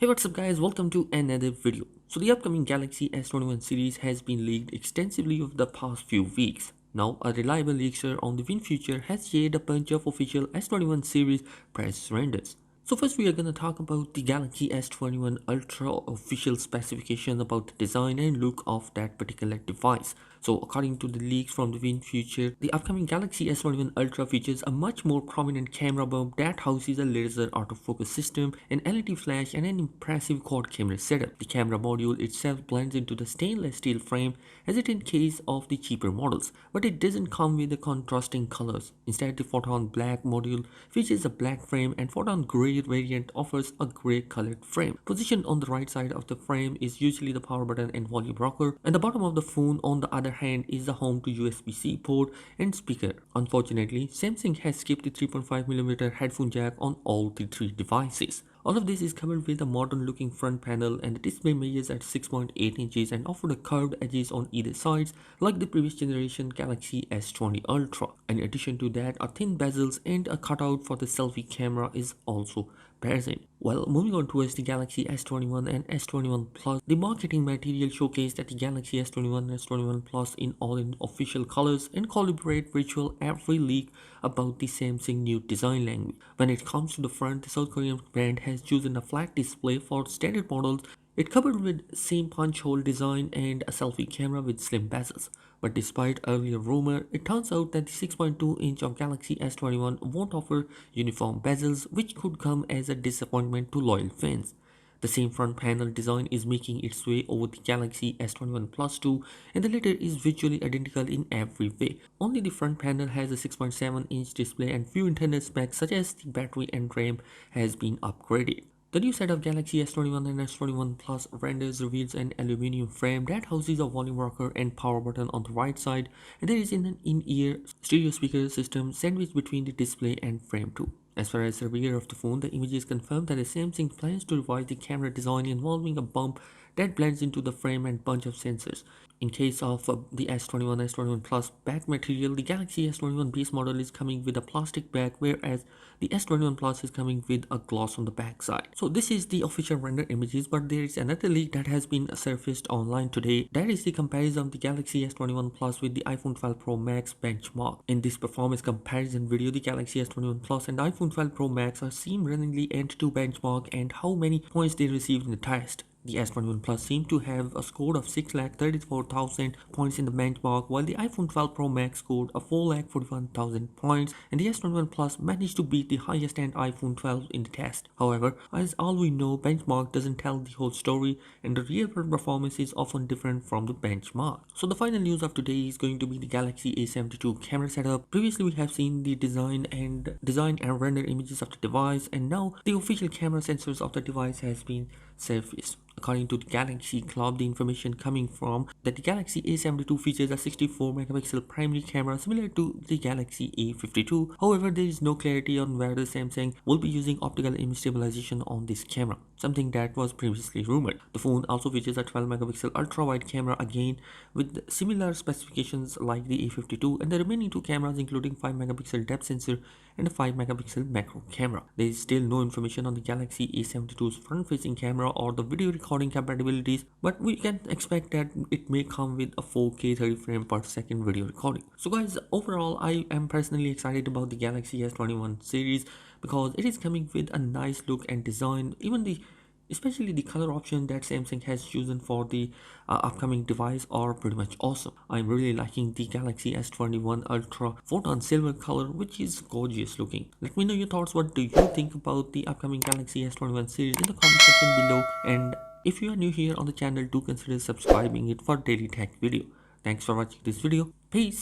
Hey, what's up guys, welcome to another video. So the upcoming Galaxy S21 series has been leaked extensively over the past few weeks. Now a reliable leaker on the WinFuture has shared a bunch of official S21 series press renders. So first we are going to talk about the Galaxy S21 Ultra official specification about the design and look of that particular device. So according to the leaks from the WinFuture, the upcoming Galaxy S21 Ultra features a much more prominent camera bump that houses a laser autofocus system, an LED flash and an impressive quad camera setup. The camera module itself blends into the stainless steel frame as it in case of the cheaper models, but it doesn't come with the contrasting colors. Instead, the Photon Black module features a black frame and Photon Grey variant offers a grey colored frame. Positioned on the right side of the frame is usually the power button and volume rocker, and the bottom of the phone on the other hand is the home to USB-C port and speaker. Unfortunately, Samsung has skipped the 3.5mm headphone jack on all the three devices. All of this is covered with a modern looking front panel, and the display measures at 6.8 inches and offers the curved edges on either sides like the previous generation Galaxy S20 Ultra. In addition to that, a thin bezels and a cutout for the selfie camera is also present. Well, moving on towards the Galaxy S21 and S21 Plus, the marketing material showcased that the Galaxy S21 and S21 Plus in all in official colors and calibrate virtual every leak about the Samsung new design language. When it comes to the front, the South Korean brand has chosen a flat display for standard models. It covered with same punch hole design and a selfie camera with slim bezels. But despite earlier rumor, it turns out that the 6.2-inch of Galaxy S21 won't offer uniform bezels, which could come as a disappointment to loyal fans. The same front panel design is making its way over the Galaxy S21 Plus 2, and the latter is visually identical in every way. Only the front panel has a 6.7-inch display and few internal specs such as the battery and RAM has been upgraded. The new set of Galaxy S21 and S21 Plus renders reveals an aluminum frame that houses a volume rocker and power button on the right side, and there is an in-ear stereo speaker system sandwiched between the display and frame too. As far as the rear of the phone, the images confirm that the Samsung plans to revise the camera design involving a bump that blends into the frame and bunch of sensors. In case of the S21 S21 Plus back material, the Galaxy S21 base model is coming with a plastic back, whereas the S21 Plus is coming with a gloss on the back side. So this is the official render images, but there is another leak that has been surfaced online today. That is the comparison of the Galaxy S21 Plus with the iPhone 12 Pro Max benchmark. In this performance comparison video, the Galaxy S21 Plus and iPhone 12 Pro Max are seen randomly Antutu benchmark and how many points they received in the test. The S21 Plus seemed to have a score of 6,34,000 points in the benchmark, while the iPhone 12 Pro Max scored a 4,41,000 points, and the S21 Plus managed to beat the highest end iPhone 12 in the test. However, as all we know, benchmark doesn't tell the whole story, and the real world performance is often different from the benchmark. So the final news of today is going to be the Galaxy A72 camera setup. Previously, we have seen the design and render images of the device, and now the official camera sensors of the device has been surfaced. According to the Galaxy Club, the information coming from that the Galaxy A72 features a 64-megapixel primary camera similar to the Galaxy A52. However, there is no clarity on whether Samsung will be using optical image stabilization on this camera, something that was previously rumored. The phone also features a 12-megapixel ultra-wide camera, again with similar specifications like the A52, and the remaining two cameras including 5-megapixel depth sensor and a 5-megapixel macro camera. There is still no information on the Galaxy A72's front-facing camera or the video recording capabilities, but we can expect that it may come with a 4K 30 frame per second video recording. So guys, overall I am personally excited about the Galaxy S21 series because it is coming with a nice look and design. Especially the color option that Samsung has chosen for the upcoming device are pretty much awesome. I'm really liking the Galaxy S21 Ultra Photon Silver color, which is gorgeous looking. Let me know your thoughts. What do you think about the upcoming Galaxy S21 series in the comment section below, and if you are new here on the channel, do consider subscribing it for daily tech video. Thanks for watching this video. Peace.